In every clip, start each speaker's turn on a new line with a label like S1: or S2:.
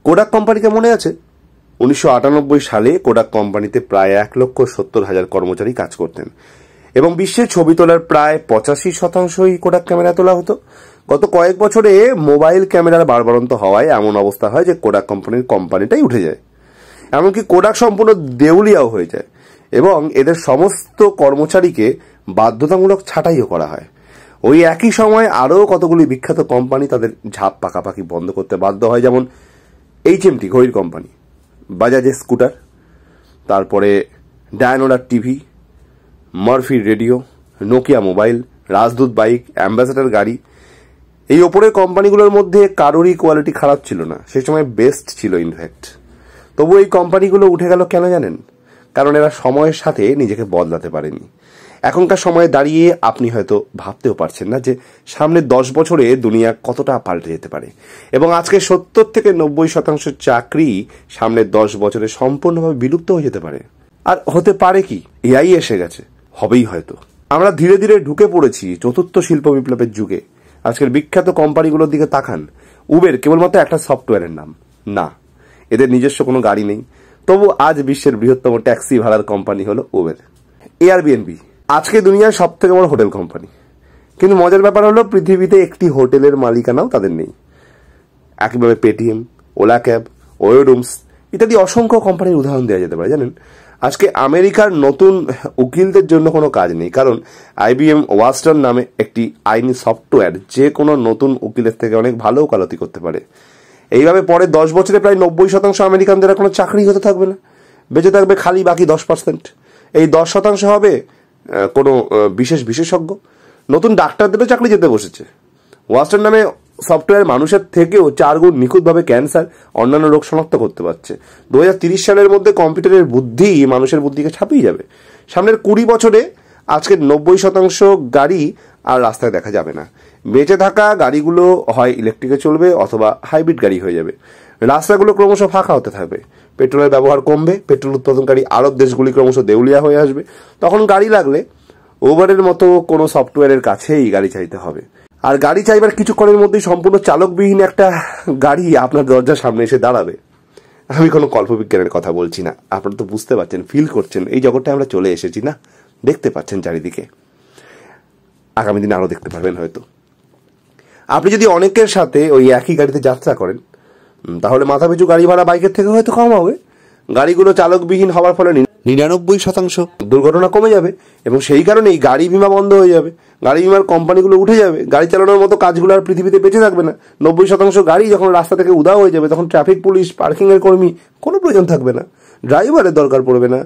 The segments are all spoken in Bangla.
S1: কোডাক কোম্পানিকে মনে আছে? 1998 সালে কোডাক কোম্পানিতে প্রায় 1,70,000 কর্মচারী কাজ করতেন এবং বিশ্বের ছবি তোলার প্রায় 85%ই কোডাক ক্যামেরা তোলা হতো। গত কয়েক বছরে মোবাইল ক্যামেরার বাড়বাড়ন্ত হওয়ায় এমন অবস্থা হয় যে কোডাক কোম্পানিটাই উঠে যায়, এমনকি কোডাক সম্পূর্ণ দেউলিয়াও হয়ে যায় এবং এদের সমস্ত কর্মচারীকে বাধ্যতামূলক ছাঁটাইও করা হয়। ওই একই সময় আরও কতগুলি বিখ্যাত কোম্পানি তাদের ঝাপ পাকাপাকি বন্ধ করতে বাধ্য হয়, যেমন HMT ঘড়ির কোম্পানি, বাজাজের স্কুটার, তারপরে ডায়নোলার TV, Murphy radio, Nokia mobile, Rajdoot bike, Ambassador গাড়ি। এই ওপরের কোম্পানিগুলোর মধ্যে কারোরই কোয়ালিটি খারাপ ছিল না, সেই সময় বেস্ট ছিল ইনফ্যাক্ট। তবু এই কোম্পানিগুলো উঠে গেল কেন জানেন? কারণ এরা সময়ের সাথে নিজেকে বদলাতে পারেনি। এখনকার সময়ে দাঁড়িয়ে আপনি হয়তো ভাবতেও পারছেন না যে সামনে 10 বছরে দুনিয়া কতটা পাল্টে যেতে পারে এবং আজকে 70 থেকে 90% চাকরি সামনে 10 বছরে সম্পূর্ণভাবে বিলুপ্ত হয়ে যেতে পারে। আর হতে পারে কি, এআই এসে গেছে, হবেই হয়তো। আমরা ধীরে ধীরে ঢুকে পড়েছি চতুর্থ শিল্প বিপ্লবের যুগে। আজকের বিখ্যাত কোম্পানিগুলোর দিকে তাকান। উবের কেবলমাত্র একটা সফটওয়্যারের নাম না, এদের নিজস্ব কোনো গাড়ি নেই, তবু আজ বিশ্বের বৃহত্তম ট্যাক্সি ভাড়ার কোম্পানি হলো উবের। এয়ারবিএনবি আজকে দুনিয়ার সব থেকে বড় হোটেল কোম্পানি, কিন্তু মজার ব্যাপার হলো পৃথিবীতে একটি হোটেলের মালিকানাও তাদের নেই। একইভাবে পেটিএম, ওলা ক্যাব, ওয়ো রুমস ইত্যাদি অসংখ্য কোম্পানির উদাহরণ দেওয়া যেতে পারে। জানেন, আজকে আমেরিকার নতুন উকিলদের জন্য কোনো কাজ নেই, কারণ IBM ওয়াটসন নামে একটি আইনি সফটওয়্যার যে কোনো নতুন উকিলের থেকে অনেক ভালো ওকালতি করতে পারে। এইভাবে পরে 10 বছরে প্রায় 90% আমেরিকানদের কোনো চাকরি হতে থাকবে না, বেঁচে থাকবে খালি বাকি 10%। এই 10% হবে কোনো বিশেষজ্ঞ। নতুন ডাক্তারদেরও চাকরি যেতে বসেছে। ওয়াটসন নামে সফটওয়্যার মানুষের থেকেও 4 গুণ নিখুঁতভাবে ক্যান্সার, অন্যান্য রোগ শনাক্ত করতে পারছে। 2030 সালের মধ্যে কম্পিউটারের বুদ্ধি মানুষের বুদ্ধিকে ছাপিয়ে যাবে। সামনের 20 বছরে আজকের 90% গাড়ি আর রাস্তায় দেখা যাবে না। বেঁচে থাকা গাড়িগুলো হয় ইলেকট্রিকে চলবে অথবা হাইব্রিড গাড়ি হয়ে যাবে। রাস্তাগুলো ক্রমশ ফাঁকা হতে থাকবে, পেট্রোলের ব্যবহার কমবে, পেট্রোল উৎপাদনকারী আরব দেশগুলি ক্রমশ দেউলিয়া হয়ে আসবে। তখন গাড়ি লাগলে উবারের মতো কোনো সফটওয়্যারের কাছেই গাড়ি চাইতে হবে। আর গাড়ি চাইবার কিছুক্ষণের মধ্যেই সম্পূর্ণ চালকবিহীন একটা গাড়ি আপনার দরজার সামনে এসে দাঁড়াবে। আমি কোনো কল্পবিজ্ঞানের কথা বলছি না, আপনারা তো বুঝতে পারছেন, ফিল করছেন এই জগৎটায় আমরা চলে এসেছি না, দেখতে পাচ্ছেন চারিদিকে। আগামী দিনে আরও দেখতে পারবেন হয়তো। আপনি যদি অনেকের সাথে ওই একই গাড়িতে যাত্রা করেন তাহলে মাথাপিছু গাড়ি ভাড়া বাইকের থেকে হয়তো কম হবে। গাড়িগুলো চালকবিহীন হওয়ার ফলে 99% দুর্ঘটনা কমে যাবে এবং সেই কারণেই গাড়ি বিমা বন্ধ হয়ে যাবে, গাড়ি বিমার কোম্পানিগুলো উঠে যাবে, গাড়ি চালানোর মতো কাজগুলো আর পৃথিবীতে বেঁচে থাকবে না। 90% গাড়ি যখন রাস্তা থেকে উধাও হয়ে যাবে তখন ট্রাফিক পুলিশ, পার্কিংয়ের কর্মী কোনো প্রয়োজন থাকবে না, ড্রাইভারের দরকার পড়বে না।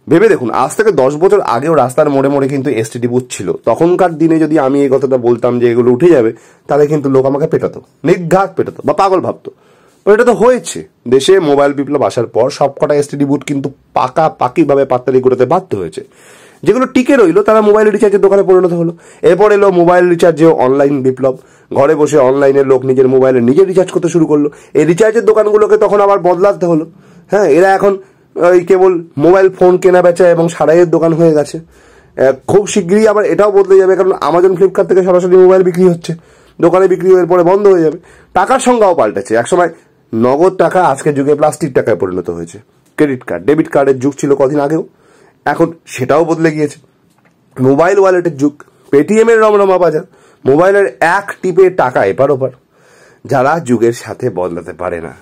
S1: ভেবে দেখুন, আজ থেকে 10 বছর আগেও রাস্তার মোড়ে মোড়ে কিন্তু STD বুথ ছিল। তখনকার দিনে যদি আমি এই কথাটা বলতাম যে এগুলো উঠে যাবে, তাহলে কিন্তু লোক আমাকে পেটাতো, নির্ঘাত পেটাতো বা পাগল ভাবতো। এটা তো হয়েছে। দেশে মোবাইল বিপ্লব আসার পর সবকটা STD বুথ কিন্তু পাকাপাকিভাবে পাত্তালি করতে বাধ্য হয়েছে। যেগুলো টিকে রইলো তারা মোবাইল রিচার্জের দোকানে পরিণত হলো। এরপর এলো মোবাইল রিচার্জে অনলাইন বিপ্লব। ঘরে বসে অনলাইনে লোক নিজের মোবাইলে নিজে রিচার্জ করতে শুরু করলো। এই রিচার্জের দোকানগুলোকে তখন আবার বদলাতে হলো। হ্যাঁ, এরা এখন ওই কেবল মোবাইল ফোন কেনা বেচা এবং সারাইয়ের দোকান হয়ে গেছে। খুব শীঘ্রই আবার এটাও বদলে যাবে, কারণ আমাজন ফ্লিপকার্ট থেকে সরাসরি মোবাইল বিক্রি হচ্ছে, দোকানে বিক্রি হয়ে পরে বন্ধ হয়ে যাবে। টাকার সংজ্ঞাও পাল্টেছে। একসময় নগদ টাকা আজকের যুগে প্লাস্টিক টাকায় পরিণত হয়েছে। ক্রেডিট কার্ড, ডেবিট কার্ডের যুগ ছিল কদিন আগেও, এখন সেটাও বদলে গিয়েছে। মোবাইল ওয়ালেটের যুগ, পেটিএমের রমরমা বাজার, মোবাইলের এক টিপে টাকা এপার ওপার। যারা যুগের সাথে বদলাতে পারে না,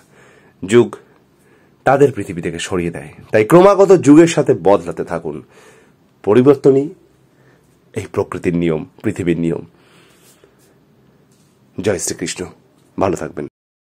S1: যুগ তাদের পৃথিবী থেকে সরিয়ে দেয়। তাই ক্রমাগত যুগের সাথে বদলাতে থাকুন। পরিবর্তনই এই প্রকৃতির নিয়ম, পৃথিবীর নিয়ম। জয় শ্রীকৃষ্ণ, ভালো থাকবেন।